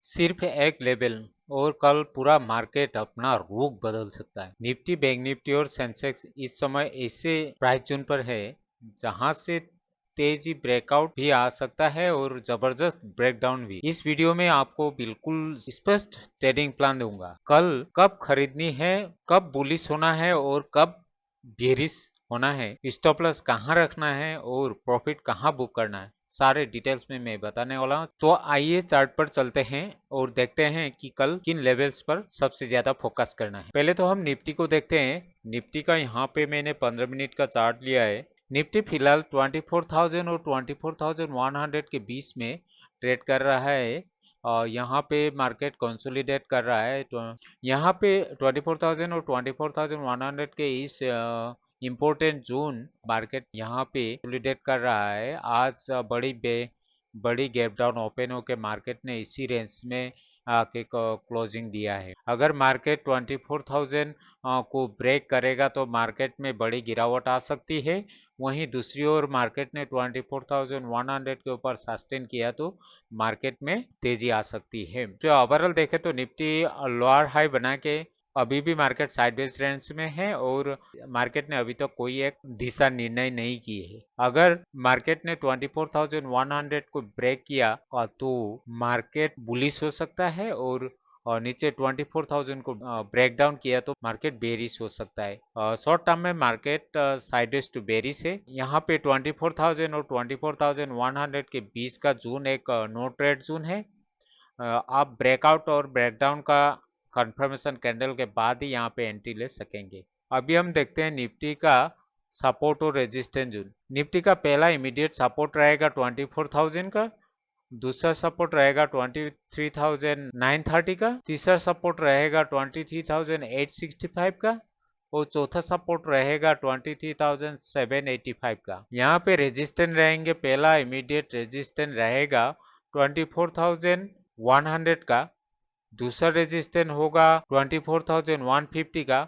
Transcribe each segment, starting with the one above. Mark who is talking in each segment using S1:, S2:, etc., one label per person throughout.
S1: सिर्फ एक लेवल और कल पूरा मार्केट अपना रुख बदल सकता है। निफ्टी, बैंक निफ्टी और सेंसेक्स इस समय ऐसे प्राइस जोन पर है जहां से तेजी ब्रेकआउट भी आ सकता है और जबरदस्त ब्रेकडाउन भी। इस वीडियो में आपको बिल्कुल स्पष्ट ट्रेडिंग प्लान दूंगा। कल कब खरीदनी है, कब बुलिश होना है और कब बेरिश होना है, स्टॉप लॉस कहाँ रखना है और प्रॉफिट कहाँ बुक करना है, सारे डिटेल्स में मैं बताने वाला हूँ। तो आइए चार्ट पर चलते हैं और देखते हैं कि कल किन लेवल्स पर सबसे ज्यादा फोकस करना है। पहले तो हम निफ्टी को देखते हैं। निफ्टी का यहाँ पे मैंने 15 मिनट का चार्ट लिया है। निफ्टी फिलहाल 24,000 और 24,100 के बीच में ट्रेड कर रहा है। यहाँ पे मार्केट कंसोलिडेट कर रहा है। तो यहाँ पे 24,000 और 24,100 के इस इम्पोर्टेंट जोन मार्केट यहाँ पे कंसोलिडेट कर रहा है। आज बड़ी गैप डाउन ओपन होकर मार्केट ने इसी रेंज में आके क्लोजिंग दिया है। अगर मार्केट 24,000 को ब्रेक करेगा तो मार्केट में बड़ी गिरावट आ सकती है। वहीं दूसरी ओर मार्केट ने 24,100 के ऊपर सस्टेन किया तो मार्केट में तेजी आ सकती है। जो ओवरऑल देखें तो निफ्टी लोअर हाई बना के अभी भी मार्केट साइडवेज रेंज में है और मार्केट ने अभी तक कोई एक दिशा निर्णय नहीं की है। अगर मार्केट ने 24,100 को ब्रेक किया तो मार्केट बुलिश हो सकता है और नीचे 24,000 को ब्रेक डाउन किया तो मार्केट बेरिश हो सकता है। शॉर्ट टर्म में मार्केट साइडवेज टू बेरिश है। यहाँ पे 24,000 और 24,100 के बीच का जोन एक नो ट्रेड जोन है। आप ब्रेकआउट और ब्रेकडाउन का कंफर्मेशन कैंडल के बाद ही यहाँ पे एंट्री ले सकेंगे। अभी हम देखते हैं निफ्टी का सपोर्ट और रेजिस्टेंस जोन। निफ्टी का पहला इमीडिएट सपोर्ट रहेगा 24,000 का, दूसरा सपोर्ट रहेगा 23,930 का, तीसरा सपोर्ट रहेगा 23,865 का और चौथा सपोर्ट रहेगा 23,785 का। यहाँ पे रेजिस्टेंस रहेंगे, पहला इमीडिएट रेजिस्टेंस रहेगा 24,100 का, दूसरा रेजिस्टेंस होगा 24,150 का,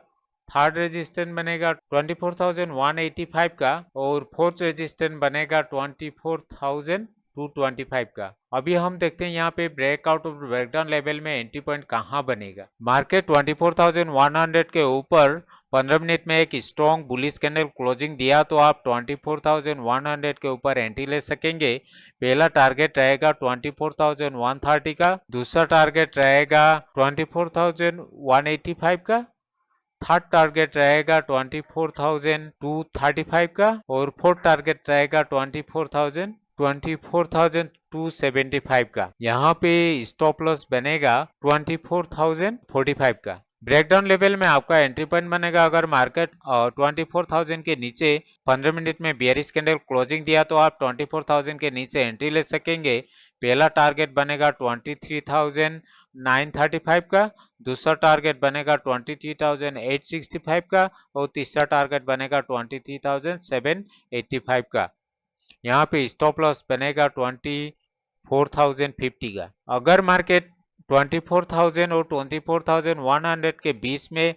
S1: थर्ड रेजिस्टेंस बनेगा 24,185 का और फोर्थ रेजिस्टेंस बनेगा 24,225 का। अभी हम देखते हैं यहाँ पे ब्रेकआउट और ब्रेकडाउन लेवल में एंट्री पॉइंट कहाँ बनेगा। मार्केट 24,100 के ऊपर 15 मिनट में एक स्ट्रॉन्ग बुलिश कैंडल क्लोजिंग दिया तो आप 24,100 के ऊपर एंट्री ले सकेंगे। पहला टारगेट रहेगा 24,130 का, दूसरा टारगेट रहेगा 24,185 का, थर्ड टारगेट रहेगा 24,235 का और फोर्थ टारगेट रहेगा 24,275 का। यहाँ पे स्टॉप लॉस बनेगा 24,045 का। ब्रेकडाउन लेवल में आपका एंट्री पॉइंट बनेगा अगर मार्केट 24,000 के नीचे 15 मिनट में बेयरिश कैंडल क्लोजिंग दिया तो आप 24,000 के नीचे एंट्री ले सकेंगे। पहला टारगेट बनेगा 23,935 का, दूसरा टारगेट बनेगा 23,865 का और तीसरा टारगेट बनेगा 23,785 का। यहाँ पे स्टॉप लॉस बनेगा 24,050 का। अगर मार्केट 24,000 और 24,100 के बीच में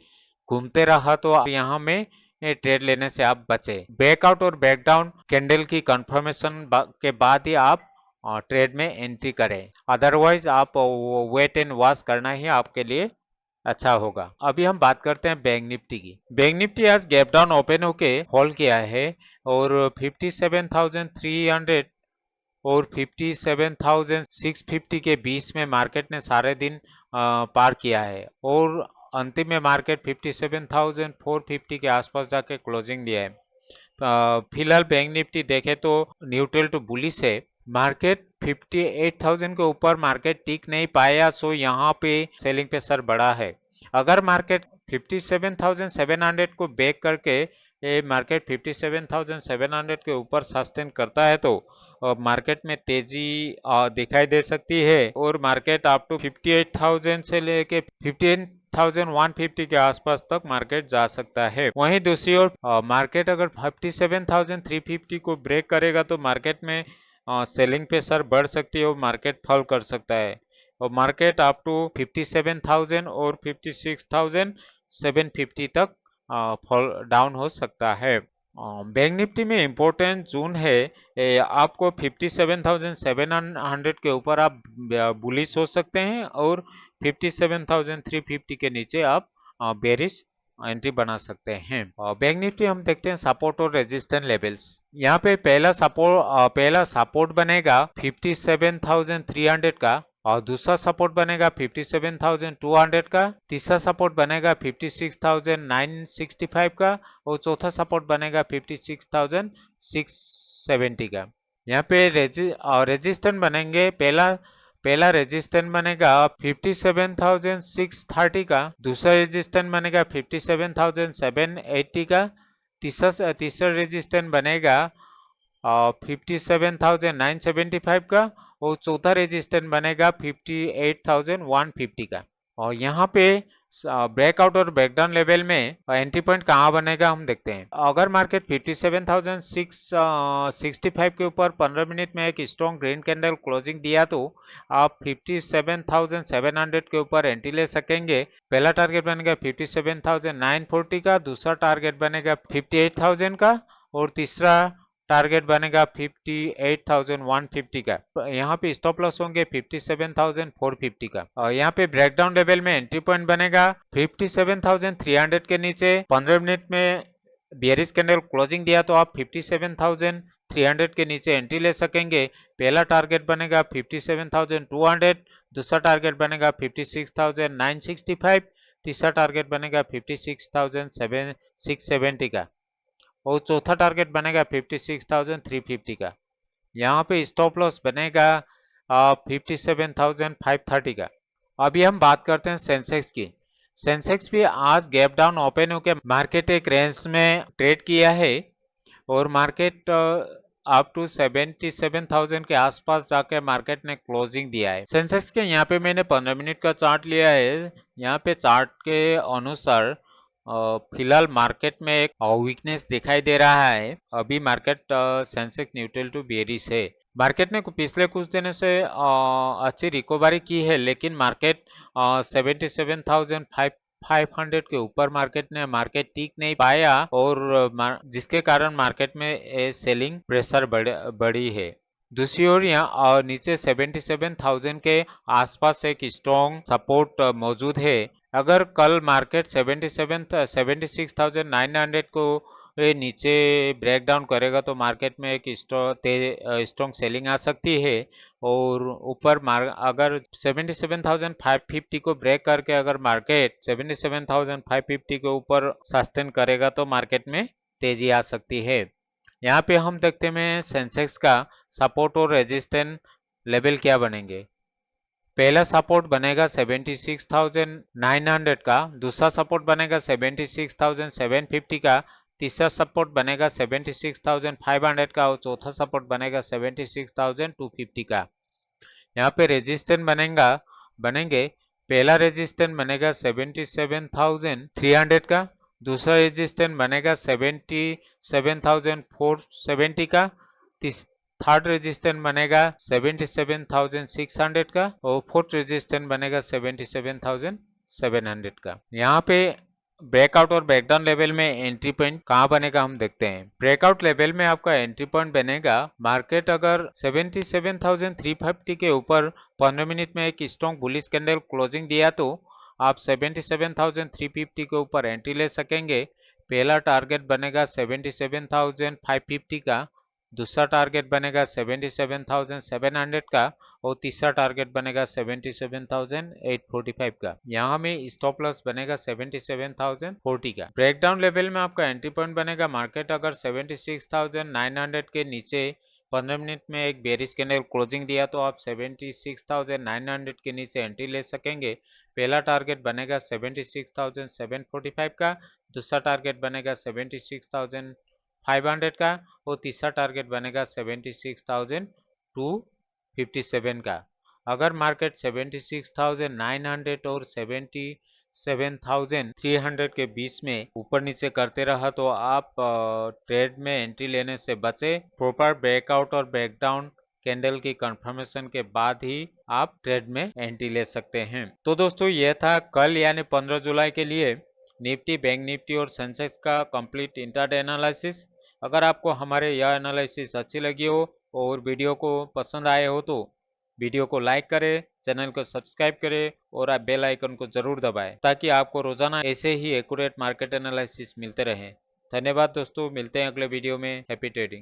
S1: घूमते रहा तो यहाँ में ट्रेड लेने से आप बचे। ब्रेकआउट और ब्रेकडाउन कैंडल की कंफर्मेशन के बाद ही आप ट्रेड में एंट्री करें, अदरवाइज आप वेट एंड वॉच करना ही आपके लिए अच्छा होगा। अभी हम बात करते हैं बैंक निफ्टी की। बैंक निफ्टी आज गैप डाउन ओपन होके होल्ड किया है और 57,300 और 57,650 के बीच में मार्केट ने सारे दिन पार किया है और अंतिम में मार्केट 57,450 के आसपास जाके क्लोजिंग दिया है। फिलहाल बैंक निफ्टी देखे तो न्यूट्रल टू बुलिश है। मार्केट 58,000 के ऊपर मार्केट टिक नहीं पाया सो यहाँ पे सेलिंग प्रेशर बढ़ा है। अगर मार्केट 57,700 को ब्रेक करके मार्केट 57,700 के ऊपर सस्टेन करता है तो मार्केट में तेजी दिखाई दे सकती है और मार्केट अप टू 58,000 से लेके 15,150 के आसपास तक मार्केट जा सकता है। वहीं दूसरी ओर मार्केट अगर 57,350 को ब्रेक करेगा तो मार्केट में सेलिंग प्रेशर बढ़ सकती है और मार्केट फॉल कर सकता है और मार्केट अप टू 57,000 और 56,750 तक फॉल डाउन हो सकता है। बैंक निफ्टी में इम्पोर्टेंट जोन है, आपको 57,700 के ऊपर आप बुलिश हो सकते हैं और 57,350 के नीचे आप बेरिश एंट्री बना सकते हैं। बैंक निफ्टी हम देखते हैं सपोर्ट और रेजिस्टेंस लेवल्स। यहाँ पे पहला सपोर्ट बनेगा 57,300 का, और दूसरा सपोर्ट बनेगा 57,200 का, तीसरा सपोर्ट बनेगा 56,965 का, और चौथा सपोर्ट बनेगा 56,670 का। यहाँ पे रेजिस्टेंट बनेंगे, पहला रेजिस्टेंट बनेगा 57,630 का, दूसरा रेजिस्टेंट बनेगा 57,780 का, तीसरा रेजिस्टेंट बनेगा 57,975 का, और चौथा रेजिस्टेंस बनेगा 58,150 का। और यहाँ पे ब्रेकआउट और ब्रेकडाउन लेवल में एंट्री पॉइंट कहाँ बनेगा हम देखते हैं। अगर मार्केट 57,665 के ऊपर 15 मिनट में एक स्ट्रॉन्ग ग्रीन कैंडल क्लोजिंग दिया तो आप 57,700 के ऊपर एंट्री ले सकेंगे। पहला टारगेट बनेगा 57,940 का, दूसरा टारगेट बनेगा 58,000 का, और तीसरा टारगेट बनेगा 58,150 का। यहाँ पे स्टॉप लॉस होंगे 57,450 का। और यहाँ पे ब्रेकडाउन लेवल में एंट्री पॉइंट बनेगा 57,300 के नीचे 15 मिनट में बेयरिश कैंडल क्लोजिंग दिया तो आप 57,300 के नीचे एंट्री ले सकेंगे। पहला टारगेट बनेगा 57,200, दूसरा टारगेट बनेगा 56,965, तीसरा टारगेट बनेगा 56,670 का, और चौथा टारगेट बनेगा 56,350 का। यहाँ पे स्टॉप लॉस बनेगा 57,530 का। अभी हम बात करते हैं सेंसेक्स की। सेंसेक्स भी आज गैप डाउन ओपन होकर मार्केट एक रेंज में ट्रेड किया है, और मार्केट अप टू 77,000 के आसपास जाके मार्केट ने क्लोजिंग दिया है। सेंसेक्स के यहाँ पे मैंने 15 मिनट का चार्ट लिया है। यहाँ पे चार्ट के अनुसार फिलहाल मार्केट में एक वीकनेस दिखाई दे रहा है। अभी market Sensex neutral to bearish है। मार्केट ने पिछले कुछ दिनों से अच्छी रिकवरी की है, लेकिन मार्केट 77,500 के ऊपर मार्केट टिक नहीं पाया, और जिसके कारण मार्केट में सेलिंग प्रेशर बढ़ी है। दूसरी ओर यहाँ नीचे 77,000 के आसपास एक स्ट्रॉन्ग सपोर्ट मौजूद है। अगर कल मार्केट 76,900 को नीचे ब्रेक डाउन करेगा तो मार्केट में एक स्ट्रॉन्ग सेलिंग आ सकती है, और ऊपर अगर 77,550 को ब्रेक करके अगर मार्केट 77,550 के ऊपर सस्टेन करेगा तो मार्केट में तेजी आ सकती है। यहाँ पे हम देखते हैं सेंसेक्स का सपोर्ट और रेजिस्टेंस लेवल क्या बनेंगे। पहला सपोर्ट बनेगा 76,900 का, दूसरा सपोर्ट बनेगा 76,750 का, तीसरा सपोर्ट बनेगा 76,500 का, और चौथा सपोर्ट बनेगा 76,250 का। यहाँ पे रेजिस्टेंस बनेंगे पहला रेजिस्टेंस बनेगा 77,300 का, दूसरा रेजिस्टेंस बनेगा 77,470 का, थर्ड रेजिस्टेंस बनेगा 77,600 का, और फोर्थ रेजिस्टेंस बनेगा 77,700 का। यहाँ पे ब्रेकआउट और ब्रेकडाउन लेवल में एंट्री पॉइंट कहाँ बनेगा हम देखते हैं। ब्रेकआउट लेवल में आपका एंट्री पॉइंट बनेगा, मार्केट अगर 77,350 के ऊपर 15 मिनट में एक स्ट्रॉन्ग बुलिश कैंडल क्लोजिंग दिया तो आप 77,350 के ऊपर एंट्री ले सकेंगे। पहला टारगेट बनेगा 77,550 का, दूसरा टारगेट बनेगा 77,700 का, और तीसरा टारगेट बनेगा 77,845 का। यहाँ में स्टॉप लॉस बनेगा 77,040 का। ब्रेकडाउन लेवल में आपका एंट्री पॉइंट बनेगा, मार्केट अगर 76,900 के नीचे 15 मिनट में एक बेरिश कैंडल क्लोजिंग दिया तो आप 76,900 के नीचे एंट्री ले सकेंगे। पहला टारगेट बनेगा 76,745 का, दूसरा टारगेट बनेगा 76,500 का, और तीसरा टारगेट बनेगा 76,257 का। अगर मार्केट 76,900 और 77,300 के बीच में ऊपर नीचे करते रहा तो आप ट्रेड में एंट्री लेने से बचे। प्रॉपर ब्रेकआउट और ब्रेकडाउन कैंडल की कंफर्मेशन के बाद ही आप ट्रेड में एंट्री ले सकते हैं। तो दोस्तों यह था कल यानी 15 जुलाई के लिए निफ्टी, बैंक निफ्टी और सेंसेक्स का कंप्लीट इंट्राडे एनालिसिस। अगर आपको हमारे यह एनालिसिस अच्छी लगी हो और वीडियो को पसंद आए हो तो वीडियो को लाइक करें, चैनल को सब्सक्राइब करें और आप बेल आइकन को जरूर दबाएं ताकि आपको रोजाना ऐसे ही एक्यूरेट मार्केट एनालिसिस मिलते रहें। धन्यवाद दोस्तों, मिलते हैं अगले वीडियो में। Happy trading.